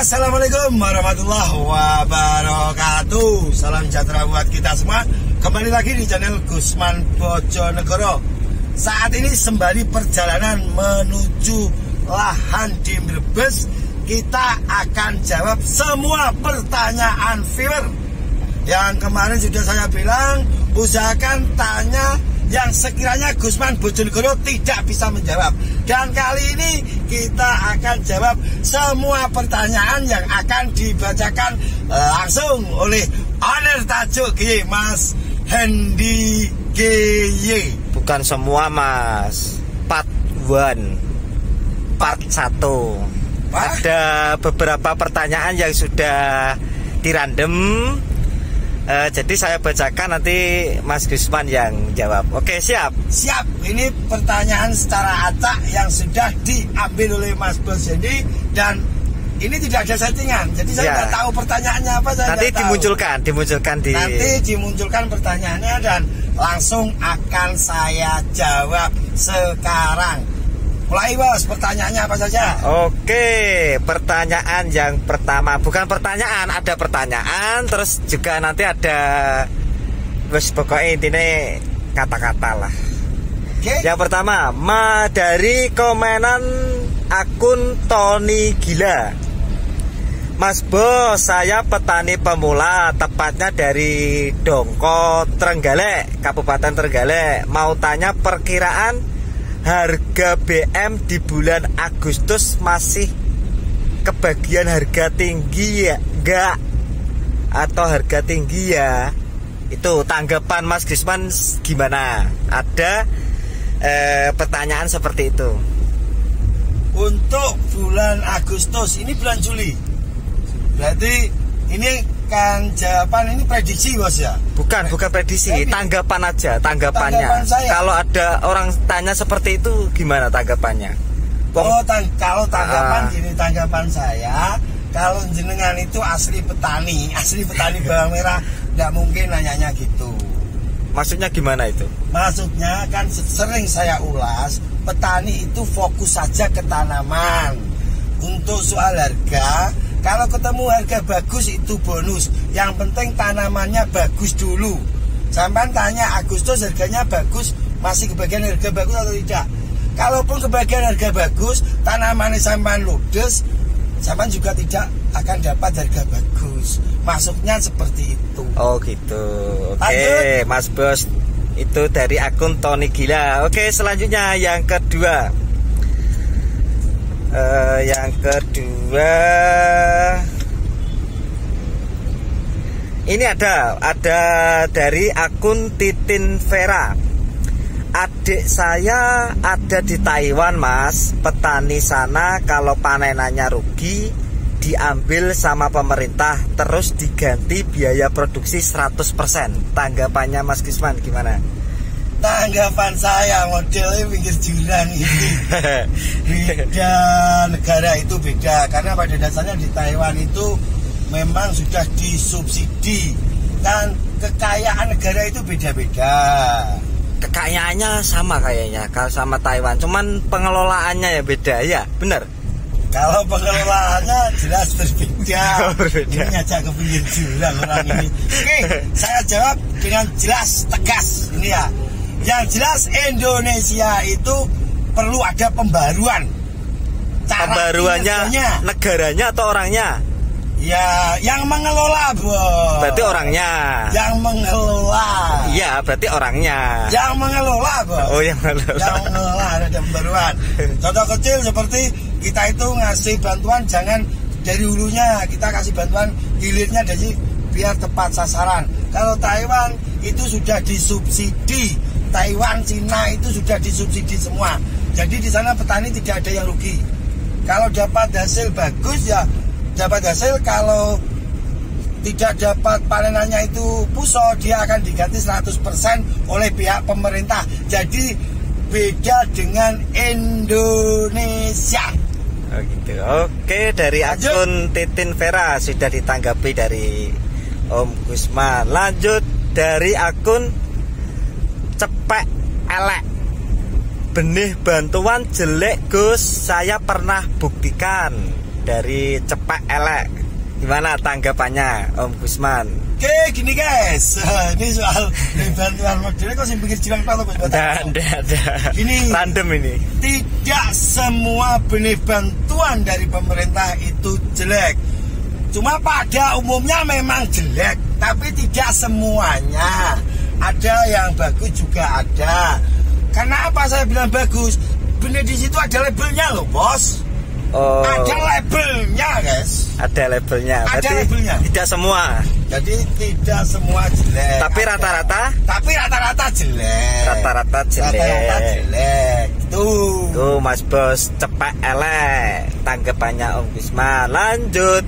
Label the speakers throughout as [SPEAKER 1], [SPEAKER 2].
[SPEAKER 1] Assalamualaikum warahmatullahi wabarakatuh. Salam sejahtera buat kita semua. Kembali lagi di channel Gusman Bojonegoro. Saat ini sembari perjalanan menuju lahan di Brebes, kita akan jawab semua pertanyaan viewer. Yang kemarin sudah saya bilang, usahakan tanya yang sekiranya Gusman Bojonegoro tidak bisa menjawab. Dan kali ini kita akan jawab semua pertanyaan yang akan dibacakan langsung oleh owner tajuk GY, Mas Hendy GY.
[SPEAKER 2] Bukan semua, Mas. Part 1. Part 1. Ada beberapa pertanyaan yang sudah dirandom. Jadi saya bacakan, nanti Mas Gusman yang jawab. Oke, siap?
[SPEAKER 1] Siap. Ini pertanyaan secara acak yang sudah diambil oleh Mas Bos Hendy. Dan ini tidak ada settingan. Jadi saya nggak tahu pertanyaannya apa.
[SPEAKER 2] Nanti
[SPEAKER 1] dimunculkan pertanyaannya dan langsung akan saya jawab sekarang. Mulai, Bos, pertanyaannya apa saja?
[SPEAKER 2] Oke, pertanyaan yang pertama, bukan pertanyaan, ada pertanyaan, terus juga nanti ada, bos, pokoknya intinya kata-kata lah. Oke. Yang pertama, dari komenan akun Tony Gila. Mas Bos, saya petani pemula, tepatnya dari Dongko, Trenggalek, Kabupaten Trenggalek. Mau tanya perkiraan harga BM di bulan Agustus masih kebagian harga tinggi ya enggak, atau harga tinggi ya? Itu tanggapan Mas Gusman gimana? Ada pertanyaan seperti itu.
[SPEAKER 1] Untuk bulan Agustus, ini bulan Juli, berarti ini kan jawaban, ini prediksi, Bos, ya?
[SPEAKER 2] Bukan prediksi, tanggapan aja, tanggapannya. Kalau ada orang tanya seperti itu, gimana tanggapannya?
[SPEAKER 1] Kalau tanggapan gini, tanggapan saya, kalau jenengan itu asli petani bawang merah, tidak mungkin nanyanya gitu.
[SPEAKER 2] Maksudnya gimana itu?
[SPEAKER 1] Maksudnya kan sering saya ulas, petani itu fokus saja ke tanaman. Untuk soal harga, kalau ketemu harga bagus itu bonus. Yang penting tanamannya bagus dulu. Sampai tanya Agustus harganya bagus, masih kebagian harga bagus atau tidak? Kalaupun kebagian harga bagus, tanamannya sampai ludes, sampai juga tidak akan dapat harga bagus. Maksudnya seperti itu.
[SPEAKER 2] Oh gitu. Oke, Mas Bos, itu dari akun Tony Gila. Oke, selanjutnya yang kedua. Ini ada dari akun Titin Vera. Adik saya ada di Taiwan, Mas. Petani sana kalau panenannya rugi diambil sama pemerintah, terus diganti biaya produksi 100%. Tanggapannya Mas Gusman gimana?
[SPEAKER 1] Tanggapan saya modelnya pinggir jurang ini. Beda negara itu beda, karena pada dasarnya di Taiwan itu memang sudah disubsidi, dan kekayaan negara itu beda-beda.
[SPEAKER 2] Kekayaannya sama kayaknya kalau sama Taiwan, cuman pengelolaannya ya beda, ya benar.
[SPEAKER 1] Kalau pengelolaannya jelas berbeda. Ini aja ke pinggir jurang orang ini. Oke, saya jawab dengan jelas tegas ini ya. Yang jelas Indonesia itu perlu ada pembaruan.
[SPEAKER 2] Pembaruannya negaranya atau orangnya?
[SPEAKER 1] Ya, yang mengelola, Bos.
[SPEAKER 2] Berarti orangnya.
[SPEAKER 1] Yang mengelola.
[SPEAKER 2] Iya, berarti orangnya.
[SPEAKER 1] Yang mengelola, Bos.
[SPEAKER 2] Oh, yang mengelola.
[SPEAKER 1] Yang mengelola, ada pembaruan. Contoh kecil seperti kita itu ngasih bantuan, jangan dari hulunya, kita kasih bantuan hilirnya dari biar tepat sasaran. Kalau Taiwan itu sudah disubsidi. Taiwan, Cina itu sudah disubsidi semua. Jadi di sana petani tidak ada yang rugi. Kalau dapat hasil bagus ya dapat hasil, kalau tidak dapat panenannya itu puso, dia akan diganti 100% oleh pihak pemerintah. Jadi beda dengan Indonesia.
[SPEAKER 2] Oh gitu. Oke, dari akun Titin Vera sudah ditanggapi dari Om Gusman. Lanjut dari akun Cepek Elek. Benih bantuan jelek, Gus, saya pernah buktikan. dari Cepek Elek. Gimana tanggapannya Om Gusman?
[SPEAKER 1] Oke, gini guys, ini soal bantuan modelnya kok sih pikir jilang atau
[SPEAKER 2] ada.
[SPEAKER 1] Gini,
[SPEAKER 2] random ini.
[SPEAKER 1] Tidak semua benih bantuan dari pemerintah itu jelek. Cuma pada umumnya memang jelek, tapi tidak semuanya. Ada yang bagus juga ada. Karena apa saya bilang bagus? Benih di situ ada labelnya loh, bos.
[SPEAKER 2] Oh.
[SPEAKER 1] Ada labelnya, guys.
[SPEAKER 2] Ada labelnya.
[SPEAKER 1] Ada labelnya.
[SPEAKER 2] Tidak semua.
[SPEAKER 1] Jadi tidak semua jelek.
[SPEAKER 2] Tapi rata-rata?
[SPEAKER 1] Tapi rata-rata jelek.
[SPEAKER 2] Rata-rata jelek.
[SPEAKER 1] Tuh
[SPEAKER 2] Mas Bos Cepek Elek. Tanggapannya Om Gusman. Lanjut.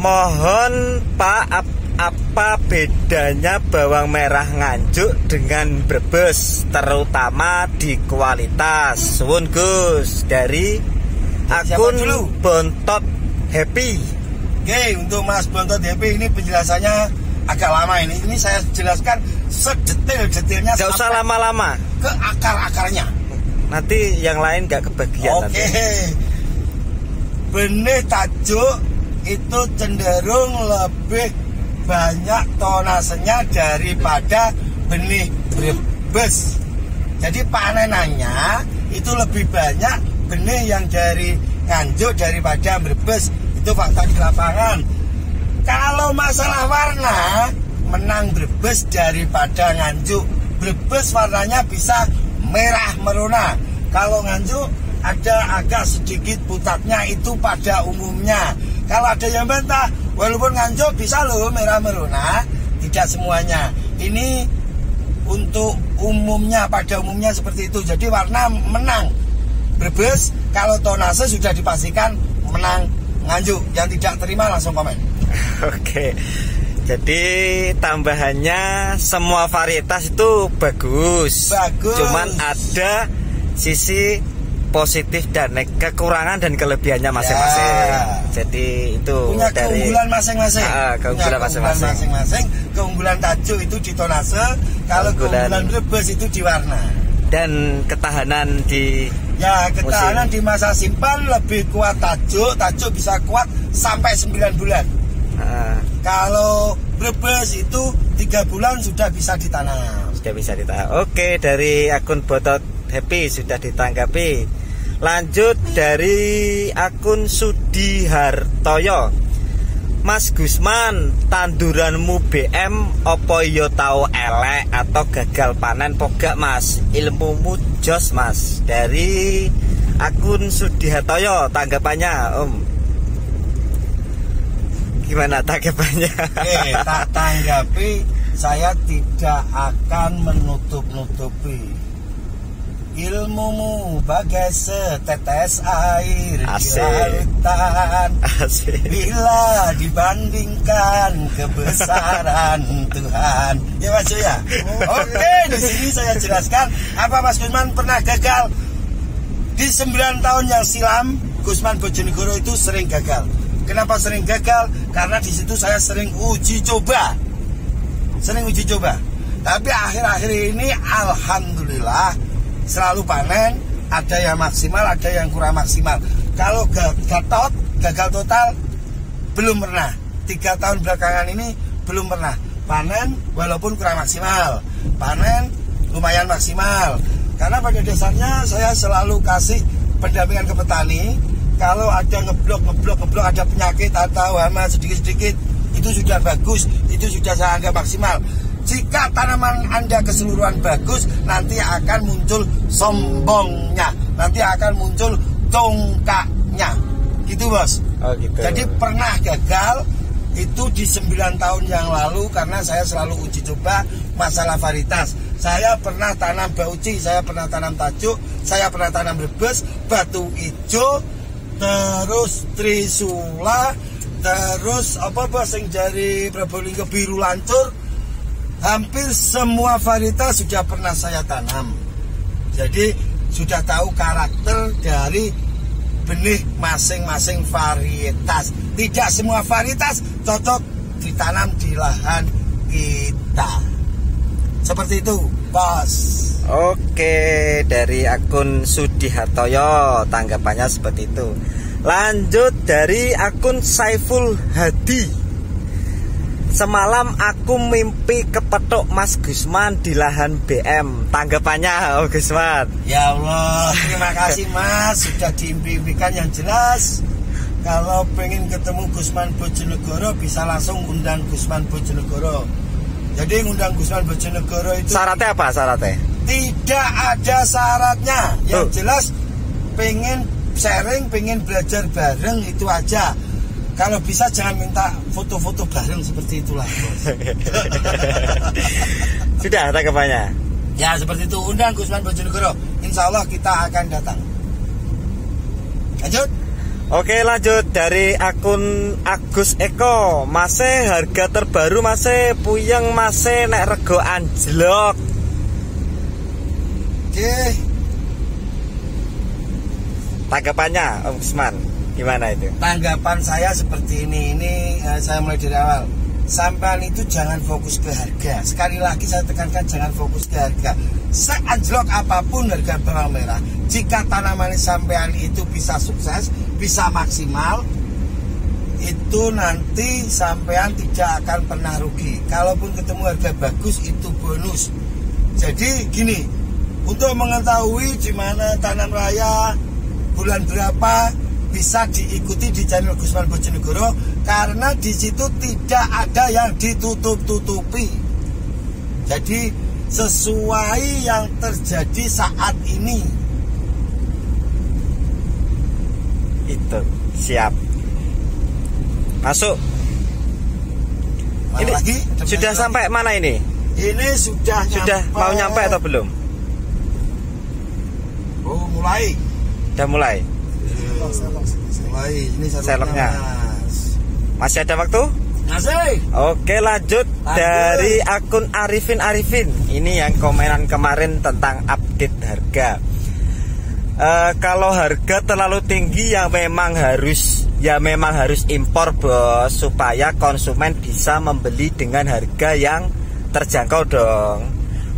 [SPEAKER 2] Mohon Pak, apa bedanya bawang merah Nganjuk dengan Brebes, terutama di kualitas? Suwun Gus, dari akun Bontot Happy.
[SPEAKER 1] Oke, untuk Mas Bontot Happy ini penjelasannya agak lama ini. Ini saya jelaskan sedetail-detailnya.
[SPEAKER 2] Gak usah lama-lama.
[SPEAKER 1] Ke akar-akarnya.
[SPEAKER 2] Nanti yang lain gak kebagian.
[SPEAKER 1] Oke. Benih tajuk itu cenderung lebih banyak tonasenya daripada benih Brebes. Jadi panenannya itu lebih banyak benih yang dari Nganjuk daripada Brebes. Itu fakta di lapangan. Kalau masalah warna, menang Brebes daripada Nganjuk. Brebes warnanya bisa merah merona. Kalau Nganjuk ada agak sedikit putatnya, itu pada umumnya. Kalau ada yang bantah, walaupun Nganjuk bisa loh merah merona, tidak semuanya. Ini untuk umumnya, pada umumnya seperti itu. Jadi warna menang Brebes, kalau tonase sudah dipastikan menang Nganjuk. Yang tidak terima langsung komen.
[SPEAKER 2] Oke. Jadi tambahannya semua varietas itu bagus. Cuman ada sisi positif dan kekurangan dan kelebihannya masing-masing. Jadi itu
[SPEAKER 1] punya
[SPEAKER 2] dari
[SPEAKER 1] keunggulan masing-masing.
[SPEAKER 2] Keunggulan masing-masing.
[SPEAKER 1] Keunggulan tajuk itu di tonase, kalau keunggulan Brebes itu di warna.
[SPEAKER 2] Dan ketahanan di
[SPEAKER 1] ketahanan di masa simpan lebih kuat tajuk. Tajuk bisa kuat sampai 9 bulan. Kalau Brebes itu 3 bulan sudah bisa ditanam.
[SPEAKER 2] Oke, dari akun Botot Happy sudah ditanggapi. Lanjut dari akun Sudihartoyo. Mas Gusman, tanduranmu BM opo yo tau elek atau gagal panen pogak Mas? Ilmumu jos Mas. Dari akun Sudihartoyo, tanggapannya Om. Gimana tanggapannya?
[SPEAKER 1] Tak tanggapi, saya tidak akan menutup-nutupi. Ilmumu bagai setetes air di lautan. Bila dibandingkan kebesaran Tuhan. Ya Mas ya. Oke, di sini saya jelaskan apa Mas Gusman pernah gagal. Di 9 tahun yang silam, Gusman Bojonegoro itu sering gagal. Kenapa sering gagal? Karena di situ saya sering uji coba. Tapi akhir-akhir ini alhamdulillah selalu panen, ada yang maksimal, ada yang kurang maksimal. Kalau gagal total belum pernah. 3 tahun belakangan ini belum pernah. Panen walaupun kurang maksimal, panen lumayan maksimal. Karena pada dasarnya saya selalu kasih pendampingan ke petani. Kalau ada ngeblok ada penyakit atau hama sedikit-sedikit, itu sudah bagus, itu sudah saya anggap maksimal. Jika tanaman Anda keseluruhan bagus, nanti akan muncul sombongnya, nanti akan muncul congkaknya. Gitu bos.
[SPEAKER 2] Gitu.
[SPEAKER 1] Jadi pernah gagal itu di 9 tahun yang lalu karena saya selalu uji coba masalah varietas. Saya pernah tanam Bauci, saya pernah tanam Tajuk, saya pernah tanam Brebes, Batu Ijo, terus Trisula, terus sing jari Probolinggo Biru Lancur. Hampir semua varietas sudah pernah saya tanam. Jadi sudah tahu karakter dari benih masing-masing varietas. Tidak semua varietas cocok ditanam di lahan kita. Seperti itu, bos. Oke,
[SPEAKER 2] dari akun Sudihartoyo tanggapannya seperti itu. Lanjut dari akun Saiful Hadi. Semalam aku mimpi kepethuk Mas Gusman di lahan BM. Tanggapannya Gusman?
[SPEAKER 1] Ya Allah, terima kasih Mas, sudah diimpi-impikan yang jelas. Kalau pengen ketemu Gusman Bojonegoro bisa langsung undang Gusman Bojonegoro. Jadi ngundang Gusman Bojonegoro itu
[SPEAKER 2] syaratnya apa syaratnya?
[SPEAKER 1] Tidak ada syaratnya. Yang jelas pengen sharing, pengen belajar bareng, itu aja. Kalau bisa jangan minta foto-foto bareng seperti itulah, Bos.
[SPEAKER 2] Sudah tanggapannya?
[SPEAKER 1] Ya seperti itu, undang Gusman Bojonegoro. Insya Allah kita akan datang. Lanjut.
[SPEAKER 2] Oke, lanjut dari akun Agus Eko. Mase harga terbaru mase puyeng mase nek rego anjlok.
[SPEAKER 1] Oke.
[SPEAKER 2] Tanggapannya Om Gusman gimana itu?
[SPEAKER 1] Tanggapan saya seperti ini saya mulai dari awal. Sampean itu jangan fokus ke harga. Sekali lagi saya tekankan, jangan fokus ke harga. Seanjlok apapun harga bawang merah, jika tanaman sampean itu bisa sukses, bisa maksimal, itu nanti sampean tidak akan pernah rugi. Kalaupun ketemu harga bagus, itu bonus. Jadi gini, untuk mengetahui di mana tanam raya bulan berapa, bisa diikuti di channel Gusman Bojonegoro, karena di situ tidak ada yang ditutup-tutupi. Jadi sesuai yang terjadi saat ini.
[SPEAKER 2] Itu siap. Masuk.
[SPEAKER 1] Mana
[SPEAKER 2] Ini
[SPEAKER 1] lagi?
[SPEAKER 2] sudah sampai mana ini?
[SPEAKER 1] Ini sudah
[SPEAKER 2] mau nyampe atau belum?
[SPEAKER 1] Oh, mulai.
[SPEAKER 2] Udah mulai.
[SPEAKER 1] Mulai. Ini
[SPEAKER 2] Seloknya. Masih ada waktu?
[SPEAKER 1] Masih.
[SPEAKER 2] Oke, lanjut dari akun Arifin. Ini yang komenan kemarin tentang update harga. Kalau harga terlalu tinggi memang harus impor, Bos, supaya konsumen bisa membeli dengan harga yang terjangkau dong.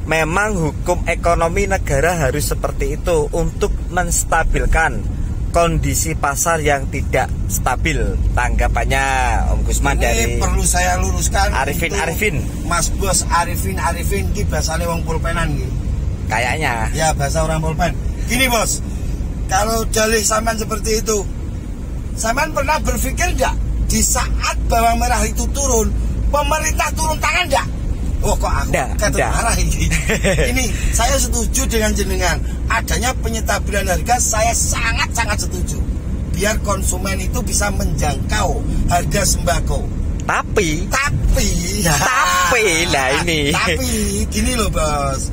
[SPEAKER 2] Memang hukum ekonomi negara harus seperti itu untuk menstabilkan kondisi pasar yang tidak stabil. Tanggapannya Om Gusman dari
[SPEAKER 1] perlu saya luruskan.
[SPEAKER 2] Arifin.
[SPEAKER 1] Mas Bos Arifin ki bahasane wong pulpenan nggih.
[SPEAKER 2] Kayaknya.
[SPEAKER 1] Ya, bahasa orang pulpen. Gini, Bos. Kalau dalih sampean seperti itu, sampean pernah berpikir enggak di saat bawang merah itu turun, pemerintah turun tangan enggak? Oh, kok aku kata marah ini. Ini saya setuju dengan jenengan. Adanya penyetabilan harga, saya sangat-sangat setuju. Biar konsumen itu bisa menjangkau harga sembako. Tapi gini loh, Bos.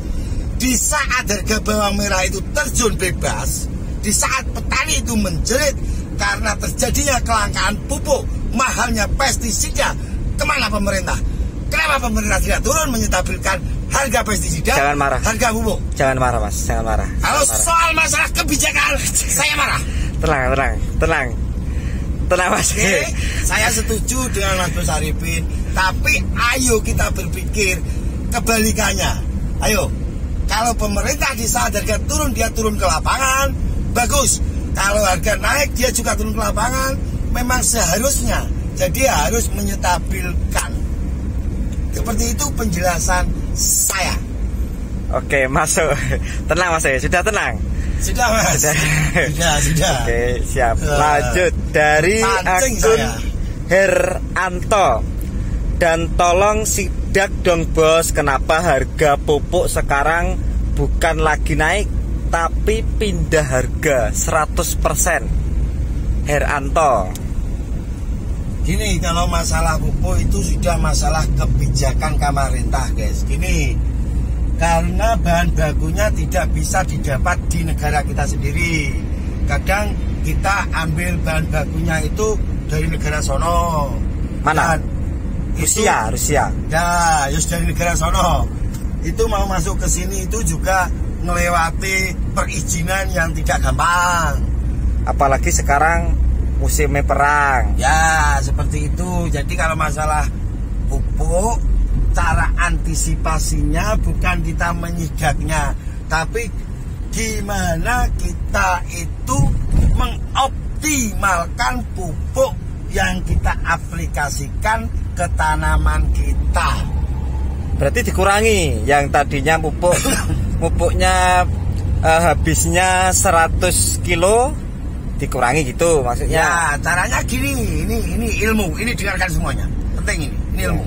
[SPEAKER 1] Di saat harga bawang merah itu terjun bebas, di saat petani itu menjerit karena terjadinya kelangkaan pupuk, mahalnya pestisida, kemana pemerintah? Kenapa pemerintah tidak turun menyetabilkan harga pestisida,
[SPEAKER 2] jangan marah,
[SPEAKER 1] harga pupuk? Jangan marah, Mas, jangan marah. Kalau soal masalah kebijakan, saya marah. Tenang, Mas. Oke, saya setuju dengan Mas Bos Arifin, tapi ayo kita berpikir kebalikannya. Ayo, kalau pemerintah di saat harga turun, dia turun ke lapangan, bagus. Kalau harga naik, dia juga turun ke lapangan. Memang seharusnya, jadi harus menyetabilkan. Seperti itu penjelasan saya. Oke, masuk. Tenang, Mas. Sudah tenang? Sudah, Mas. Sudah.
[SPEAKER 2] Oke, siap. Lanjut dari akun Heranto. Dan tolong sidak dong, Bos, kenapa harga pupuk sekarang bukan lagi naik tapi pindah harga 100%. Heranto.
[SPEAKER 1] Gini, kalau masalah pupuk itu sudah masalah kebijakan pemerintah, guys. Gini, karena bahan bakunya tidak bisa didapat di negara kita sendiri. Kadang kita ambil bahan bakunya itu dari negara sono.
[SPEAKER 2] Mana? Rusia.
[SPEAKER 1] Ya, dari negara sono. Itu mau masuk ke sini itu juga melewati perizinan yang tidak gampang.
[SPEAKER 2] Apalagi sekarang musimnya perang.
[SPEAKER 1] Ya, seperti itu. Jadi kalau masalah pupuk, cara antisipasinya bukan kita menyidaknya, tapi gimana kita itu mengoptimalkan mengoptimalkan pupuk yang kita aplikasikan ke tanaman kita.
[SPEAKER 2] Berarti dikurangi yang tadinya pupuknya habisnya 100 kilo dikurangi gitu maksudnya.
[SPEAKER 1] Ya, caranya gini, ini ilmu, ini dengarkan semuanya. Penting ini ilmu.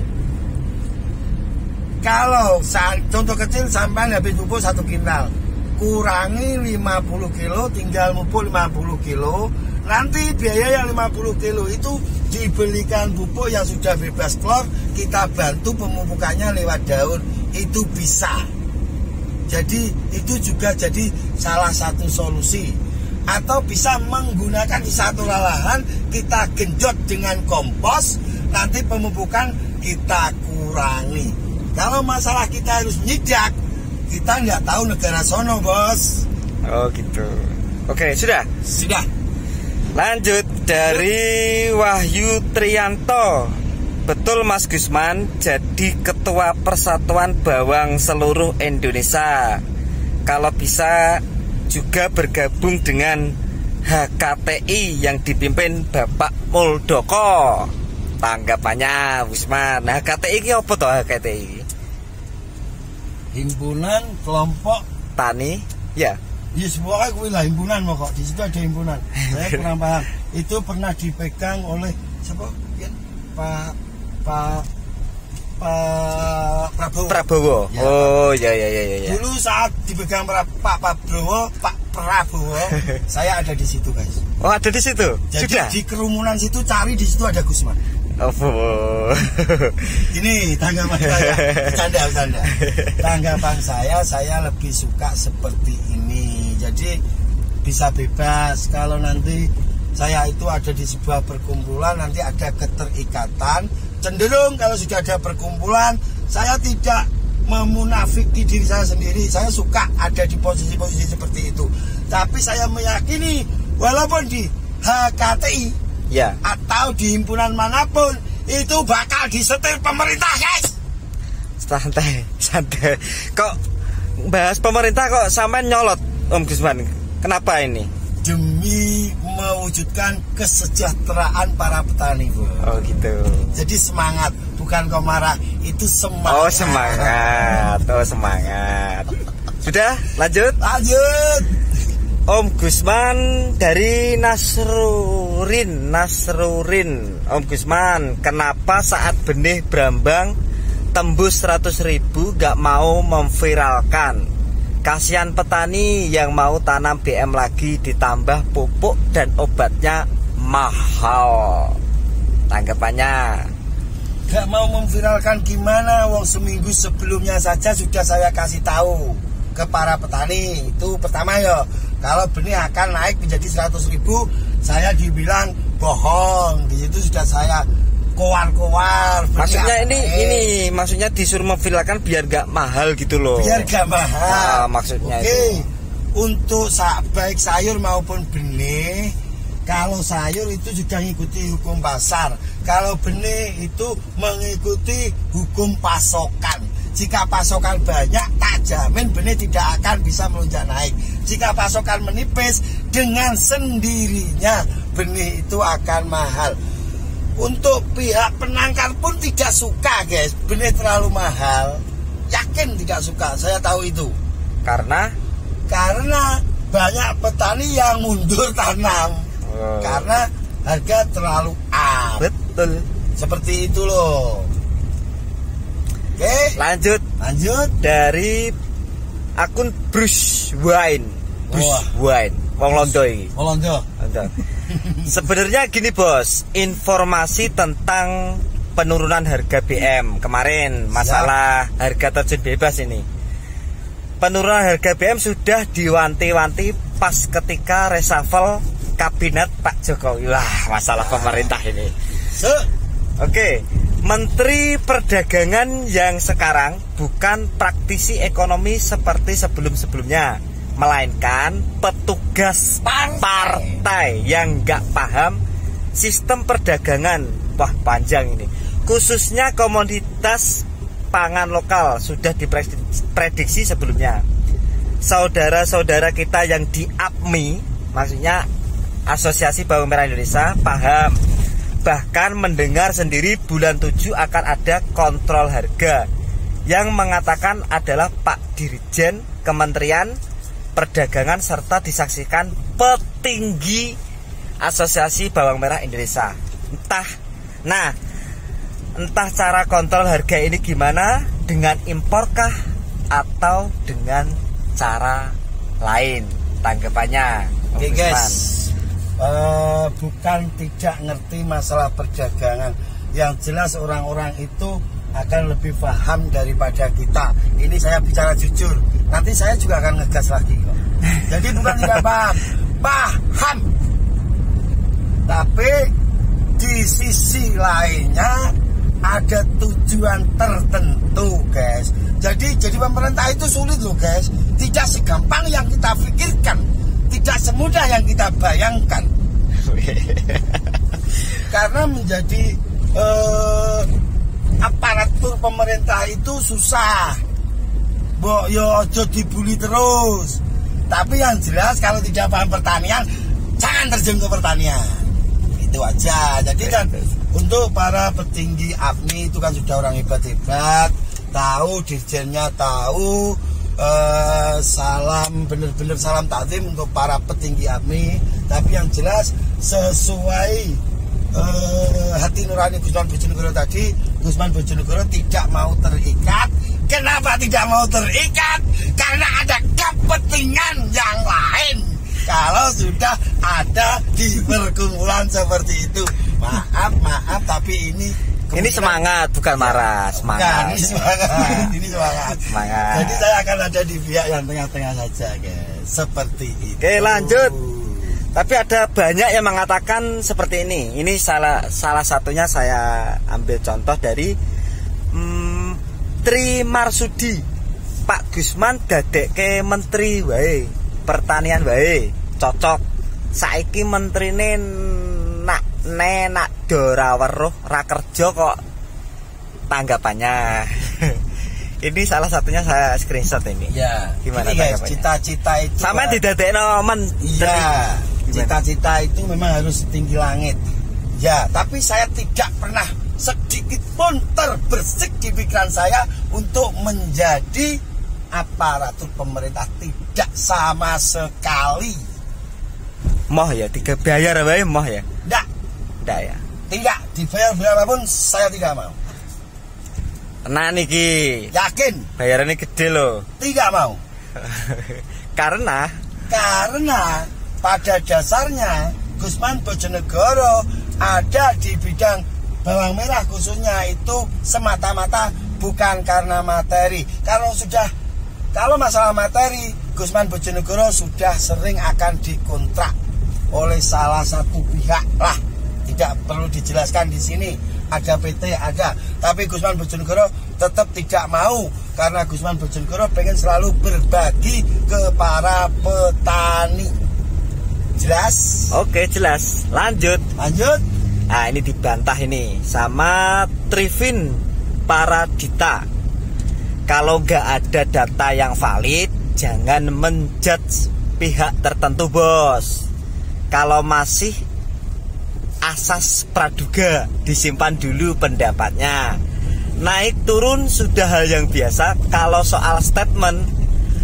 [SPEAKER 1] Kalau contoh kecil sampai habis pupuk 1 kintal, kurangi 50 kilo, tinggal pupuk 50 kilo. Nanti biaya yang 50 kilo itu dibelikan pupuk yang sudah bebas klor, kita bantu pemupukannya lewat daun, itu bisa. Jadi itu juga jadi salah satu solusi. Atau bisa menggunakan di satu lahan kita genjot dengan kompos, nanti pemupukan kita kurangi. Kalau masalah kita harus nyidak, kita nggak tahu negara sono, bos.
[SPEAKER 2] Oh gitu. Oke, sudah. Lanjut dari Wahyu Trianto. Betul Mas Gusman, jadi ketua Persatuan Bawang seluruh Indonesia. Kalau bisa juga bergabung dengan HKTI yang dipimpin Bapak Muldoko. Tanggapannya Gusman, HKTI ini apa toh HKTI?
[SPEAKER 1] Himpunan Kelompok
[SPEAKER 2] Tani, ya.
[SPEAKER 1] Ya semuanya gue lah himpunan kok, di situ ada himpunan. Saya kurang paham. Itu pernah dipegang oleh siapa? Pak Prabowo.
[SPEAKER 2] Ya, oh ya.
[SPEAKER 1] Dulu saat dipegang Pak Prabowo, saya ada di situ, guys.
[SPEAKER 2] Oh, ada di situ.
[SPEAKER 1] Jadi
[SPEAKER 2] sudah
[SPEAKER 1] di kerumunan situ cari di situ ada Gusman.
[SPEAKER 2] Oh.
[SPEAKER 1] Ini tanggapan saya, bercanda. Tanggapan saya lebih suka seperti ini. Jadi bisa bebas. Kalau nanti saya itu ada di sebuah perkumpulan, nanti ada keterikatan. Cenderung kalau sudah ada perkumpulan, saya tidak memunafiki diri saya sendiri. Saya suka ada di posisi-posisi seperti itu. Tapi saya meyakini walaupun di HKTI
[SPEAKER 2] ya
[SPEAKER 1] atau di himpunan manapun itu bakal disetir pemerintah, guys.
[SPEAKER 2] Santai. Kok bahas pemerintah kok sampai nyolot Om Gusman? Kenapa ini?
[SPEAKER 1] Demi mewujudkan kesejahteraan para petani, Bu.
[SPEAKER 2] Oh gitu.
[SPEAKER 1] Jadi semangat, bukan kau marah, itu semangat.
[SPEAKER 2] Oh semangat. Sudah, lanjut. Om Gusman dari Nasrurin. Om Gusman, kenapa saat benih brambang tembus 100.000 gak mau memviralkan? Kasihan petani yang mau tanam BM lagi, ditambah pupuk dan obatnya mahal. Tanggapannya?
[SPEAKER 1] Gak mau memviralkan gimana? Wong seminggu sebelumnya saja sudah saya kasih tahu ke para petani. Itu pertama ya, kalau benih akan naik menjadi 100.000, saya dibilang bohong. Di situ sudah saya kowar.
[SPEAKER 2] Maksudnya ini maksudnya disuruh memviralkan biar gak mahal gitu loh.
[SPEAKER 1] Biar gak mahal.
[SPEAKER 2] Maksudnya
[SPEAKER 1] itu. Untuk baik sayur maupun benih, kalau sayur itu juga mengikuti hukum pasar. Kalau benih itu mengikuti hukum pasokan. Jika pasokan banyak, tak jamin benih tidak akan bisa melonjak naik. Jika pasokan menipis, dengan sendirinya benih itu akan mahal. Untuk pihak penangkar pun tidak suka, guys, benih terlalu mahal. Yakin tidak suka, saya tahu itu.
[SPEAKER 2] Karena
[SPEAKER 1] banyak petani yang mundur tanam. Karena harga terlalu up.
[SPEAKER 2] Betul.
[SPEAKER 1] Seperti itu loh. Oke,
[SPEAKER 2] lanjut dari akun Bruce Wine. Wong Londo ini.
[SPEAKER 1] Londo.
[SPEAKER 2] Sebenarnya gini bos, informasi tentang penurunan harga BM kemarin, masalah harga terjun bebas ini. Penurunan harga BM sudah diwanti-wanti pas ketika reshuffle kabinet Pak Jokowi. Wah, masalah pemerintah ini. Oke, Menteri Perdagangan yang sekarang bukan praktisi ekonomi seperti sebelum-sebelumnya, melainkan petugas partai yang nggak paham sistem perdagangan. Wah, panjang ini. Khususnya komoditas pangan lokal sudah diprediksi sebelumnya. Saudara-saudara kita yang di APMI, maksudnya Asosiasi Bawang Merah Indonesia paham. Bahkan mendengar sendiri bulan 7 akan ada kontrol harga yang mengatakan adalah Pak Dirjen Kementerian Perdagangan serta disaksikan petinggi Asosiasi Bawang Merah Indonesia. Entah cara kontrol harga ini gimana, dengan imporkah atau dengan cara lain? Tanggapannya
[SPEAKER 1] Oke guys, bukan tidak ngerti masalah perdagangan. Yang jelas orang-orang itu akan lebih paham daripada kita. Ini saya bicara jujur, nanti saya juga akan ngegas lagi kok. Jadi bukan tidak paham. Tapi di sisi lainnya ada tujuan tertentu guys. Jadi pemerintah itu sulit loh guys. Tidak segampang yang kita pikirkan, tidak semudah yang kita bayangkan. Karena menjadi aparatur pemerintah itu susah. Mbok yo aja dibully terus. Tapi yang jelas kalau tidak paham pertanian, jangan terjun ke pertanian. Itu aja. Jadi kan untuk para petinggi APMI itu kan sudah orang hebat-hebat, tahu dirjennya, tahu salam, bener-bener salam takdim untuk para petinggi APMI. Tapi yang jelas sesuai hati nurani Gusman Bojonegoro tadi, Gusman Bojonegoro tidak mau terikat. Kenapa tidak mau terikat? Karena ada kepentingan yang lain. Kalau sudah ada di perkumpulan seperti itu, maaf tapi ini
[SPEAKER 2] semangat, bukan marah. Semangat.
[SPEAKER 1] Bukan, ini semangat. Jadi saya akan ada di pihak yang tengah-tengah saja guys, seperti itu.
[SPEAKER 2] Oke, lanjut. Tapi ada banyak yang mengatakan seperti ini. Ini salah satunya saya ambil contoh dari Tri Marsudi. Pak Gusman dadekke menteri wae, pertanian wae, cocok. Saiki menterine nak dora weruh ra kerja kok. Tanggapannya. Ini salah satunya saya screenshot ini.
[SPEAKER 1] Ya.
[SPEAKER 2] Gimana
[SPEAKER 1] guys,
[SPEAKER 2] tanggapannya?
[SPEAKER 1] cita-cita itu
[SPEAKER 2] sama didadekno menteri.
[SPEAKER 1] Iya. Cita-cita itu memang harus tinggi langit. Ya, tapi saya tidak pernah sedikit pun terbersik di pikiran saya untuk menjadi aparatur pemerintah, tidak sama sekali.
[SPEAKER 2] Moh ya, tiga bayar apa ya moh ya? Ndak ya.
[SPEAKER 1] Tidak, dibayar berapapun saya tidak mau.
[SPEAKER 2] Nah niki.
[SPEAKER 1] Yakin?
[SPEAKER 2] Bayarannya gede loh.
[SPEAKER 1] Tidak mau.
[SPEAKER 2] Karena pada
[SPEAKER 1] dasarnya Gusman Bojonegoro ada di bidang bawang merah khususnya itu semata-mata bukan karena materi. Kalau masalah materi, Gusman Bojonegoro sudah sering akan dikontrak oleh salah satu pihak lah. Tidak perlu dijelaskan di sini. Ada PT, ada. Tapi Gusman Bojonegoro tetap tidak mau karena Gusman Bojonegoro pengen selalu berbagi ke para petani. Jelas?
[SPEAKER 2] Oke, jelas. Lanjut. Nah, ini dibantah ini sama Trivin Paradita. Kalau nggak ada data yang valid, jangan menjudge pihak tertentu, bos. Kalau masih asas praduga, disimpan dulu pendapatnya. Naik turun sudah hal yang biasa. Kalau soal statement,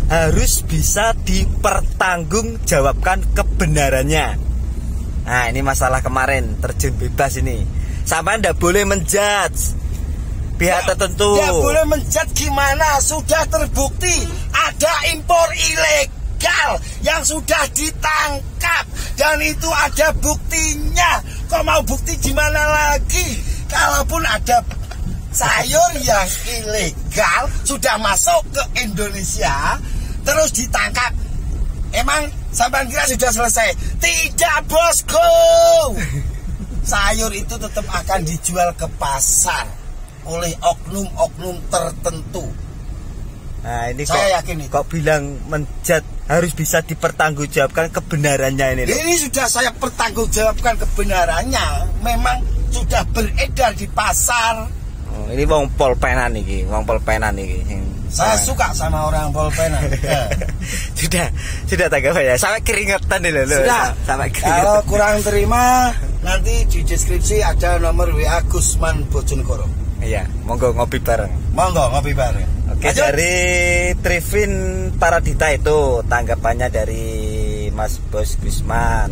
[SPEAKER 2] harus bisa dipertanggungjawabkan kebenarannya. Nah, ini masalah kemarin terjun bebas ini. Sama ndak boleh menjudge pihak tertentu.
[SPEAKER 1] Ndak boleh menjudge gimana? Sudah terbukti ada impor ilegal yang sudah ditangkap dan itu ada buktinya. Kok mau bukti gimana lagi? Kalaupun ada sayur yang ilegal sudah masuk ke Indonesia terus ditangkap, emang sampai kira sudah selesai? Tidak, bosku. Sayur itu tetap akan dijual ke pasar oleh oknum-oknum tertentu.
[SPEAKER 2] Nah, ini
[SPEAKER 1] saya yakin itu.
[SPEAKER 2] Kok bilang menjat harus bisa dipertanggungjawabkan kebenarannya ini?
[SPEAKER 1] Ini sudah saya pertanggungjawabkan kebenarannya. Memang sudah beredar di pasar.
[SPEAKER 2] Oh, ini wong polpenan iki,
[SPEAKER 1] Saya suka sama orang polpenan.
[SPEAKER 2] Sudah tanggap ya. Sampai keringetan nih loh.
[SPEAKER 1] Sudah.
[SPEAKER 2] Sampai
[SPEAKER 1] Kalau kurang terima, nanti di deskripsi ada nomor WA Gusman Bojonegoro.
[SPEAKER 2] Iya, monggo ngopi bareng.
[SPEAKER 1] Monggo ngopi bareng.
[SPEAKER 2] Oke,
[SPEAKER 1] Lanjut.
[SPEAKER 2] dari Trivin Paradita itu tanggapannya dari Mas Bos Gusman.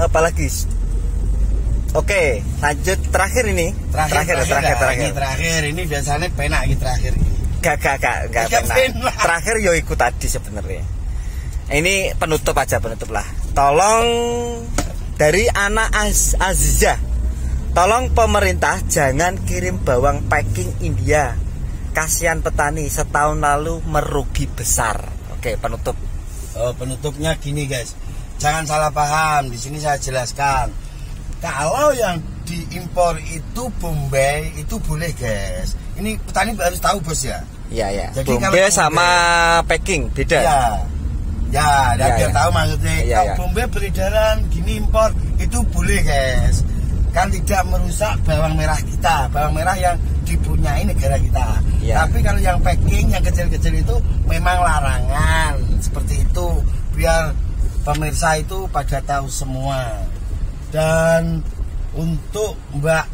[SPEAKER 2] Apalagi? Oke, lanjut terakhir ini.
[SPEAKER 1] Terakhir ini biasanya penak ini terakhir.
[SPEAKER 2] Gak penak. Terakhir yo ikut tadi sebenarnya. Ini penutup lah. Tolong dari anak Azizah. Tolong pemerintah jangan kirim bawang packing India. Kasihan petani, setahun lalu merugi besar. Oke, penutup.
[SPEAKER 1] Penutupnya gini guys. Jangan salah paham, di sini saya jelaskan. Kalau yang diimpor itu Bombay itu boleh guys. Ini petani harus tahu bos ya.
[SPEAKER 2] Iya.
[SPEAKER 1] Jadi
[SPEAKER 2] Bombay sama packing beda.
[SPEAKER 1] Ya, biar tahu maksudnya. Kalau Bombay beredaran gini impor itu boleh guys. Kan tidak merusak bawang merah kita, bawang merah yang dipunyai negara kita. Tapi kalau yang packing yang kecil-kecil itu memang larangan seperti itu, biar pemirsa itu pada tahu semua. Dan untuk Mbak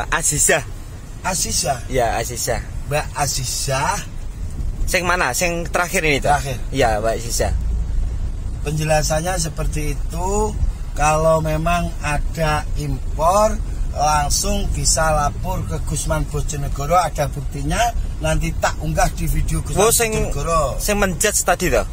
[SPEAKER 2] Azizah. Ya, Azizah.
[SPEAKER 1] Mbak Azizah.
[SPEAKER 2] Sing mana? Sing terakhir ini tuh?
[SPEAKER 1] Terakhir.
[SPEAKER 2] Iya, Mbak Azizah.
[SPEAKER 1] Penjelasannya seperti itu. Kalau memang ada impor, langsung bisa lapor ke Gusman Bojonegoro, ada buktinya. Nanti tak unggah di video Gusman Bojonegoro.
[SPEAKER 2] Sing menjudge tadi toh?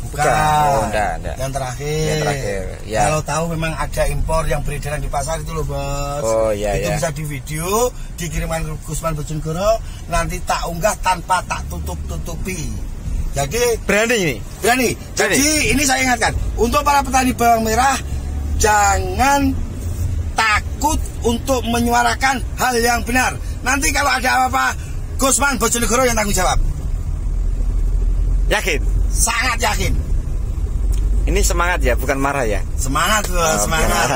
[SPEAKER 1] Bukan. Yang terakhir.
[SPEAKER 2] Ya.
[SPEAKER 1] Kalau tahu memang ada impor yang beredaran di pasar itu loh bos. Itu bisa di video, dikirimkan ke Gusman Bojonegoro, nanti tak unggah tanpa tak tutupi. Jadi
[SPEAKER 2] berani.
[SPEAKER 1] Jadi ini saya ingatkan untuk para petani bawang merah, jangan takut untuk menyuarakan hal yang benar. Nanti kalau ada apa-apa, Gusman Bojonegoro yang tanggung jawab.
[SPEAKER 2] Yakin?
[SPEAKER 1] Sangat yakin.
[SPEAKER 2] Ini semangat ya, bukan marah ya?
[SPEAKER 1] Semangat loh, semangat.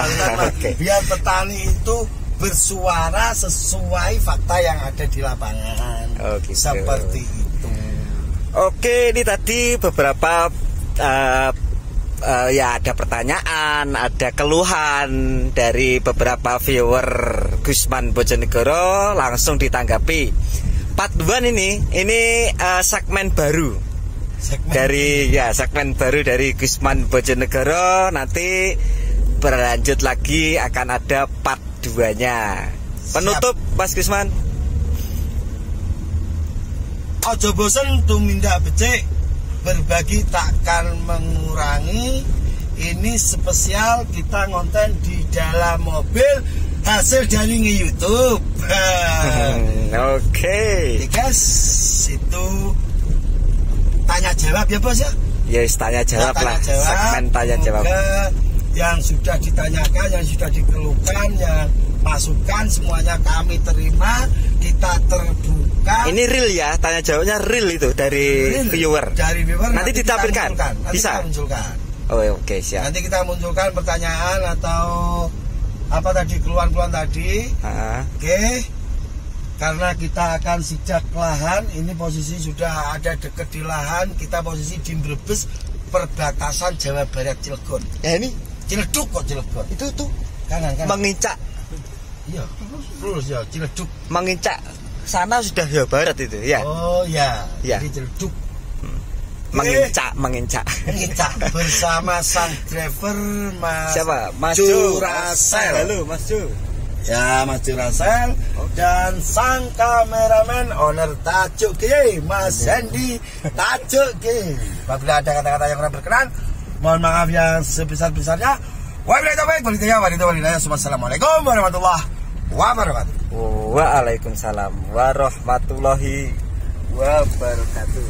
[SPEAKER 2] Okay.
[SPEAKER 1] Biar petani itu bersuara sesuai fakta yang ada di lapangan.
[SPEAKER 2] Gitu.
[SPEAKER 1] Seperti itu.
[SPEAKER 2] Oke, ini tadi beberapa ya ada pertanyaan, ada keluhan dari beberapa viewer Gusman Bojonegoro, langsung ditanggapi. Part 1 ini segmen baru. Segmen baru dari Gusman Bojonegoro. Nanti berlanjut lagi, akan ada part 2-nya. Penutup Mas Gusman.
[SPEAKER 1] Ojo bosen tumindak becik, berbagi takkan mengurangi. Ini spesial kita ngonten di dalam mobil, hasil dari YouTube.
[SPEAKER 2] Oke.
[SPEAKER 1] Guys, itu tanya jawab ya bos ya.
[SPEAKER 2] Yes, tanya jawab lah. Segmen tanya jawab.
[SPEAKER 1] Yang sudah ditanyakan, yang sudah dikeluhkan, yang masukan semuanya kami terima, kita terbuka.
[SPEAKER 2] Ini real ya, tanya jawabnya real itu dari viewer.
[SPEAKER 1] Dari viewer.
[SPEAKER 2] Nanti ditampilkan. Bisa.
[SPEAKER 1] Kita munculkan.
[SPEAKER 2] Oh, oke, siap.
[SPEAKER 1] Nanti kita munculkan pertanyaan atau apa tadi, keluhan-keluhan tadi. Oke. Karena kita akan sidak lahan, ini posisi sudah ada dekat di lahan, kita posisi di Brebes, perbatasan Jawa Barat Cilegon.
[SPEAKER 2] Ya ini
[SPEAKER 1] Ciledug kok Cilegon.
[SPEAKER 2] Itu tuh
[SPEAKER 1] kanan.
[SPEAKER 2] Mengincak.
[SPEAKER 1] Iya, lurus ya, Ciledug.
[SPEAKER 2] Mengincak sana sudah Jawa Barat itu, ya.
[SPEAKER 1] Oh ya,
[SPEAKER 2] ya.
[SPEAKER 1] Di Ciledug.
[SPEAKER 2] Mengincak
[SPEAKER 1] bersama sang driver Mas.
[SPEAKER 2] Siapa? Mas
[SPEAKER 1] Jurasel.
[SPEAKER 2] Halo Mas Ju.
[SPEAKER 1] Ya, Mas Jurasel. Dan sang kameramen owner Tajuk G, Mas Hendy Tajuk G. Apabila ada kata-kata yang kurang berkenan, mohon maaf yang sebesar-besarnya. Wassalamualaikum warahmatullahi wabarakatuh.
[SPEAKER 2] Waalaikumsalam warahmatullahi wabarakatuh.